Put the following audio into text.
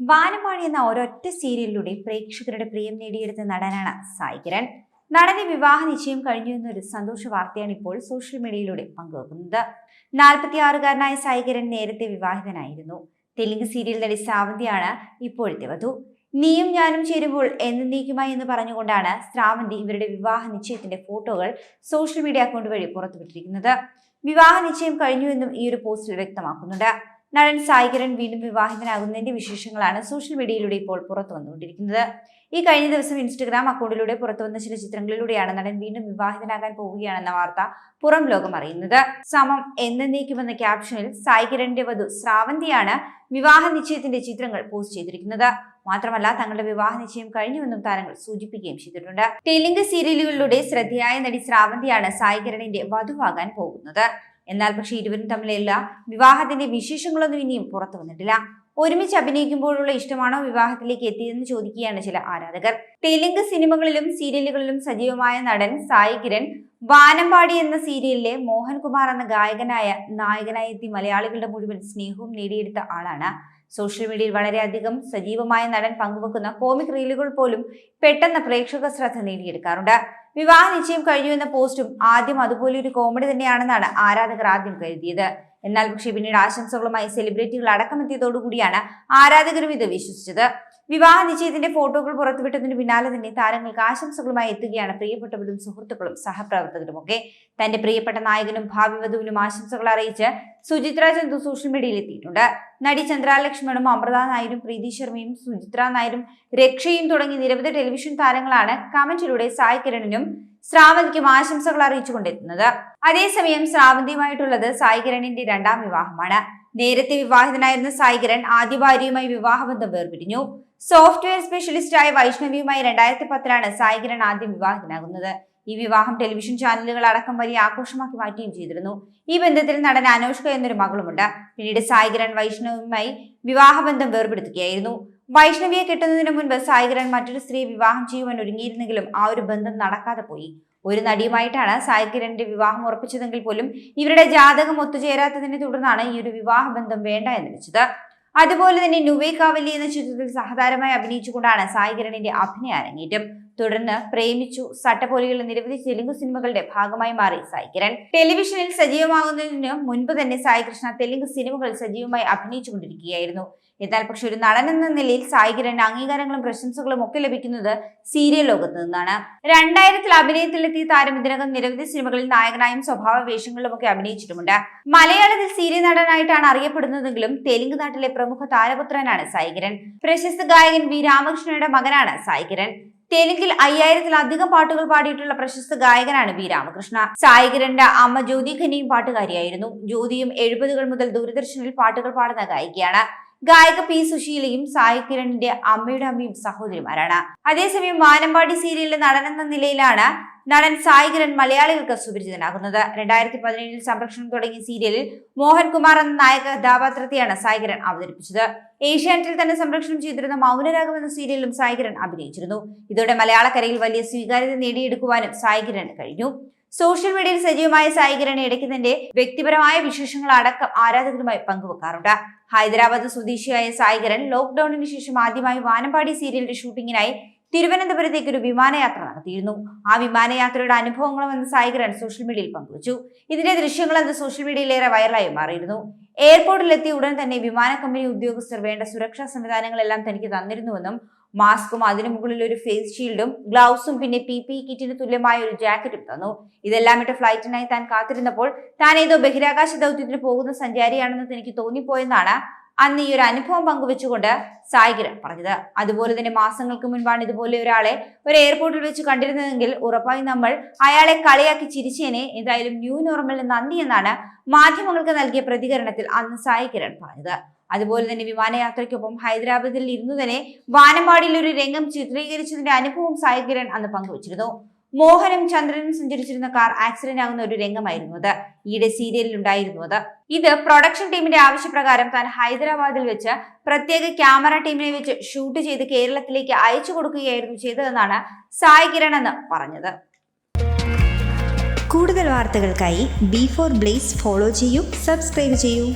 വാനമ്പാടി എന്ന ഒരൊറ്റ സീരിയലിലൂടെ പ്രേക്ഷകരുടെ പ്രിയം നേടിയെടുത്ത നടനാണ് സായി കിരൺ. നടന്റെ വിവാഹ നിശ്ചയം കഴിഞ്ഞു എന്നൊരു സന്തോഷ വാർത്തയാണ് ഇപ്പോൾ സോഷ്യൽ മീഡിയയിലൂടെ പങ്കുവെക്കുന്നത്. 46-കാരനായ സായി കിരൺ നേരത്തെ വിവാഹിതനായിരുന്നു. തെലുങ്ക് സീരിയൽ നടി ശ്രാവന്തിയാണ് ഇപ്പോഴത്തെ വധു. നീയും ഞാനും ചേരുമ്പോൾ എന്നേക്കുമായി എന്ന് പറഞ്ഞുകൊണ്ടാണ് ശ്രാവന്തി ഇവരുടെ വിവാഹ നിശ്ചയത്തിന്റെ ഫോട്ടോകൾ സോഷ്യൽ മീഡിയ അക്കൗണ്ട് വഴി പുറത്തുവിട്ടിരിക്കുന്നത്. വിവാഹ നിശ്ചയം കഴിഞ്ഞുവെന്നും ഈ ഒരു പോസ്റ്റിൽ വ്യക്തമാക്കുന്നുണ്ട്. നടൻ സായി കിരൺ വീണ്ടും വിവാഹിതനാകുന്നതിന്റെ വിശേഷങ്ങളാണ് സോഷ്യൽ മീഡിയയിലൂടെ ഇപ്പോൾ പുറത്തു വന്നുകൊണ്ടിരിക്കുന്നത്. ഈ കഴിഞ്ഞ ദിവസം ഇൻസ്റ്റഗ്രാം അക്കൗണ്ടിലൂടെ പുറത്തുവന്ന ചില ചിത്രങ്ങളിലൂടെയാണ് നടൻ വീണ്ടും വിവാഹിതനാകാൻ പോവുകയാണെന്ന വാർത്ത പുറം ലോകം അറിയുന്നത്. സമം എന്നേക്കുമെന്ന ക്യാപ്ഷനിൽ സായി കിരണിന്റെ വധു ശ്രാവന്തിയാണ് വിവാഹ നിശ്ചയത്തിന്റെ ചിത്രങ്ങൾ പോസ്റ്റ് ചെയ്തിരിക്കുന്നത്. മാത്രമല്ല തങ്ങളുടെ വിവാഹ നിശ്ചയം കഴിഞ്ഞുവെന്നും താരങ്ങൾ സൂചിപ്പിക്കുകയും ചെയ്തിട്ടുണ്ട്. തെലുങ്ക് സീരിയലുകളിലൂടെ ശ്രദ്ധേയായ നടി ശ്രാവന്തിയാണ് സായി കിരണിന്റെ വധുവാകാൻ പോകുന്നത്. എന്നാൽ പക്ഷേ ഇരുവരും തമ്മിലുള്ള വിവാഹത്തിന്റെ വിശേഷങ്ങളൊന്നും ഇനിയും പുറത്തു വന്നിട്ടില്ല. ഒരുമിച്ച് അഭിനയിക്കുമ്പോഴുള്ള ഇഷ്ടമാണോ വിവാഹത്തിലേക്ക് എത്തിയതെന്ന് ചോദിക്കുകയാണ് ചില ആരാധകർ. തെലുങ്ക് സിനിമകളിലും സീരിയലുകളിലും സജീവമായ നടൻ സായി കിരൺ വാനമ്പാടി എന്ന സീരിയലിലെ മോഹൻകുമാർ എന്ന നായകനായി എത്തി മലയാളികളുടെ മുഴുവൻ സ്നേഹവും നേടിയെടുത്ത ആളാണ്. സോഷ്യൽ മീഡിയയിൽ വളരെയധികം സജീവമായ നടൻ പങ്കുവെക്കുന്ന കോമിക് റീലുകൾ പോലും പെട്ടെന്ന് പ്രേക്ഷക ശ്രദ്ധ നേടിയെടുക്കാറുണ്ട്. വിവാഹ നിശ്ചയം കഴിഞ്ഞു എന്ന പോസ്റ്റും ആദ്യം അതുപോലെ ഒരു കോമഡി തന്നെയാണെന്നാണ് ആരാധകർ ആദ്യം കരുതിയത്. എന്നാൽ പക്ഷേ പിന്നീട് ആശംസകളുമായി സെലിബ്രിറ്റികൾ അടക്കമെത്തിയതോടുകൂടിയാണ് ആരാധകരും ഇത് വിശ്വസിച്ചത്. വിവാഹ നിശ്ചയത്തിന്റെ ഫോട്ടോകൾ പുറത്തുവിട്ടതിന് പിന്നാലെ തന്നെ താരങ്ങൾക്ക് ആശംസകളുമായി എത്തുകയാണ് പ്രിയപ്പെട്ടവരും സുഹൃത്തുക്കളും സഹപ്രവർത്തകരുമൊക്കെ. തന്റെ പ്രിയപ്പെട്ട നായകനും ഭാവി വധുവിനും ആശംസകൾ അറിയിച്ച് സുചിത്ര ചന്തു സോഷ്യൽ മീഡിയയിൽ എത്തിയിട്ടുണ്ട്. നടി ചന്ദ്രാലക്ഷ്മണും അമൃത നായരും പ്രീതി ശർമ്മയും സുചിത്ര നായരും രക്ഷയും തുടങ്ങി നിരവധി ടെലിവിഷൻ താരങ്ങളാണ് കമന്റിലൂടെ സായി കിരണിനും ശ്രാവന്തിക്കും ആശംസകൾ അറിയിച്ചുകൊണ്ടെത്തുന്നത്. അതേസമയം ശ്രാവന്തിയുമായിട്ടുള്ളത് സായി കിരണിന്റെ രണ്ടാം വിവാഹമാണ്. നേരത്തെ വിവാഹിതനായിരുന്ന സായി കിരൺ ആദ്യ ഭാര്യയുമായി വിവാഹബന്ധം വേർപിരിഞ്ഞു. സോഫ്റ്റ്വെയർ സ്പെഷ്യലിസ്റ്റായ വൈഷ്ണവിയുമായി 2010-ലാണ് സായി കിരൺ ആദ്യം വിവാഹിതനാകുന്നത്. ഈ വിവാഹം ടെലിവിഷൻ ചാനലുകൾ അടക്കം വലിയ ആഘോഷമാക്കി മാറ്റുകയും ചെയ്തിരുന്നു. ഈ ബന്ധത്തിൽ നടൻ അനുഷ്ക എന്നൊരു മകളുമുണ്ട്. പിന്നീട് സായി കിരൺ വൈഷ്ണവിയുമായി വിവാഹബന്ധം വേർപെടുത്തുകയായിരുന്നു. വൈഷ്ണവിയെ കെട്ടുന്നതിന് മുൻപ് സായി കിരൺ മറ്റൊരു സ്ത്രീയെ വിവാഹം ചെയ്യുവാൻ ഒരുങ്ങിയിരുന്നെങ്കിലും ആ ഒരു ബന്ധം നടക്കാതെ പോയി. ഒരു നടിയുമായിട്ടാണ് സായി കിരണിന്റെ വിവാഹം ഉറപ്പിച്ചതെങ്കിൽ പോലും ഇവരുടെ ജാതകം ഒത്തുചേരാത്തതിനെ തുടർന്നാണ് ഈ ഒരു വിവാഹ ബന്ധം വേണ്ട എന്ന് വെച്ചത്. അതുപോലെ തന്നെ നുവേ കാവലി എന്ന ചിത്രത്തിൽ സഹതാരമായി അഭിനയിച്ചുകൊണ്ടാണ് സായി കിരണിന്റെ അഭിനയ അരങ്ങേറ്റം. തുടർന്ന് പ്രേമിച്ചു, സട്ട പോലെയുള്ള നിരവധി തെലുങ്ക് സിനിമകളുടെ ഭാഗമായി മാറി സായി കിരൺ. ടെലിവിഷനിൽ സജീവമാകുന്നതിന് മുൻപ് തന്നെ സായി കൃഷ്ണ തെലുങ്ക് സിനിമകൾ സജീവമായി അഭിനയിച്ചുകൊണ്ടിരിക്കുകയായിരുന്നു. എന്നാൽ പക്ഷെ ഒരു നടൻ എന്ന നിലയിൽ സായി കിരണിന് അംഗീകാരങ്ങളും പ്രശംസകളും ഒക്കെ ലഭിക്കുന്നത് സീരിയൽ ലോകത്ത് നിന്നാണ്. 2000-ൽ അഭിനയത്തിലെത്തിയ താരം ഇതിനകം നിരവധി സിനിമകളിൽ നായകനായും സ്വഭാവ വേഷങ്ങളിലുമൊക്കെ അഭിനയിച്ചിട്ടുമുണ്ട്. മലയാളത്തിൽ സീരിയൽ നടനായിട്ടാണ് അറിയപ്പെടുന്നതെങ്കിലും തെലുങ്ക് നാട്ടിലെ പ്രമുഖ താരപുത്രനാണ് സായി കിരൺ. പ്രശസ്ത ഗായകൻ വി രാമകൃഷ്ണയുടെ മകനാണ് സായി കിരൺ. തെലുങ്കിൽ 5000-ലധികം പാട്ടുകൾ പാടിയിട്ടുള്ള പ്രശസ്ത ഗായകനാണ് വി രാമകൃഷ്ണ. സായി കിരണിന്റെ അമ്മ ജ്യോതി ഖന്നയും പാട്ടുകാരിയായിരുന്നു. ജ്യോതിയും 70-കൾ മുതൽ ദൂരദർശനിൽ പാട്ടുകൾ പാടുന്ന ഗായികയാണ്. ഗായിക പി സുശീലയും സായി കിരണിന്റെ അമ്മയുടെ അമ്മയും സഹോദരിമാരാണ്. അതേസമയം വാനമ്പാടി സീരിയലിലെ നടനെന്ന നിലയിലാണ് നടൻ സായി കിരൺ മലയാളികൾക്ക് സുപരിചിതനാകുന്നത്. 2017-ൽ സംപ്രേഷണം തുടങ്ങിയ സീരിയലിൽ മോഹൻകുമാർ എന്ന നായക കഥാപാത്രത്തെയാണ് സായി കിരൺ അവതരിപ്പിച്ചത്. ഏഷ്യാനെറ്റിൽ തന്നെ സംപ്രേഷണം ചെയ്തിരുന്ന മൗനരാഗം എന്ന സീരിയലിലും സായി കിരൺ അഭിനയിച്ചിരുന്നു. ഇതോടെ മലയാളക്കരയിൽ വലിയ സ്വീകാര്യത നേടിയെടുക്കുവാനും സായി കിരൺ കഴിഞ്ഞു. സോഷ്യൽ മീഡിയയിൽ സജീവമായ സായി കിരൺ ഇടയ്ക്ക് തന്റെ വ്യക്തിപരമായ വിശേഷങ്ങൾ അടക്കം ആരാധകരുമായി പങ്കുവെക്കാറുണ്ട്. ഹൈദരാബാദ് സ്വദേശിയായ സായി കിരൺ ലോക്ക്ഡൌണിന് ശേഷം ആദ്യമായി വാനമ്പാടി സീരിയലിന്റെ ഷൂട്ടിങ്ങിനായി തിരുവനന്തപുരത്തേക്ക് ഒരു വിമാനയാത്ര നടത്തിയിരുന്നു. ആ വിമാനയാത്രയുടെ അനുഭവങ്ങളും സായി കിരൺ സോഷ്യൽ മീഡിയയിൽ പങ്കുവച്ചു. ഇതിന്റെ ദൃശ്യങ്ങൾ അത് സോഷ്യൽ മീഡിയയിലേറെ വൈറലായി മാറിയിരുന്നു. എയർപോർട്ടിലെത്തിയ ഉടൻ തന്നെ വിമാന കമ്പനി ഉദ്യോഗസ്ഥർ വേണ്ട സുരക്ഷാ സംവിധാനങ്ങളെല്ലാം തനിക്ക് തന്നിരുന്നുവെന്നും മാസ്കും അതിനു മുകളിൽ ഒരു ഫേസ് ഷീൽഡും ഗ്ലൗസും പിന്നെ PPE കിറ്റിന് തുല്യമായ ഒരു ജാക്കറ്റും തന്നു. ഇതെല്ലാം ഇട്ട് ഫ്ലൈറ്റിനായി താൻ കാത്തിരുന്നപ്പോൾ താൻ ഏതോ ബഹിരാകാശ ദൗത്യത്തിന് പോകുന്ന സഞ്ചാരിയാണെന്ന് തനിക്ക് തോന്നിപ്പോയെന്നാണ് അന്ന് ഈ ഒരു അനുഭവം പങ്കുവെച്ചുകൊണ്ട് സായി കിരൺ പറഞ്ഞത്. അതുപോലെ തന്നെ മാസങ്ങൾക്ക് മുൻപാണ് ഇതുപോലെ ഒരാളെ ഒരു എയർപോർട്ടിൽ വെച്ച് കണ്ടിരുന്നതെങ്കിൽ ഉറപ്പായി നമ്മൾ അയാളെ കളിയാക്കി ചിരിച്ചേനെ. എന്തായാലും ന്യൂ നോർമലിന് നന്ദി എന്നാണ് മാധ്യമങ്ങൾക്ക് നൽകിയ പ്രതികരണത്തിൽ അന്ന് സായി കിരൺ പറഞ്ഞത്. അതുപോലെ തന്നെ വിമാനയാത്രയ്ക്കൊപ്പം ഹൈദരാബാദിൽ ഇരുന്നു തന്നെ വാനമ്പാടിയിൽ ഒരു രംഗം ചിത്രീകരിച്ചതിന്റെ അനുഭവം സായി കിരൺ അന്ന് പങ്കുവച്ചിരുന്നു. മോഹനും ചന്ദ്രനും സഞ്ചരിച്ചിരുന്ന കാർ ആക്സിഡന്റ് ആകുന്ന ഒരു രംഗമായിരുന്നു അത്. ഈയിടെ സീരിയലിൽ ഉണ്ടായിരുന്നു അത്. ഇത് പ്രൊഡക്ഷൻ ടീമിന്റെ ആവശ്യപ്രകാരം താൻ ഹൈദരാബാദിൽ വെച്ച് പ്രത്യേക ക്യാമറ ടീമിനെ വെച്ച് ഷൂട്ട് ചെയ്ത് കേരളത്തിലേക്ക് അയച്ചു കൊടുക്കുകയായിരുന്നു ചെയ്തതെന്നാണ് സായി കിരൺ എന്ന് പറഞ്ഞത്. കൂടുതൽ വാർത്തകൾക്കായി B4 Blaze ഫോളോ ചെയ്യൂ, സബ്സ്ക്രൈബ് ചെയ്യൂ.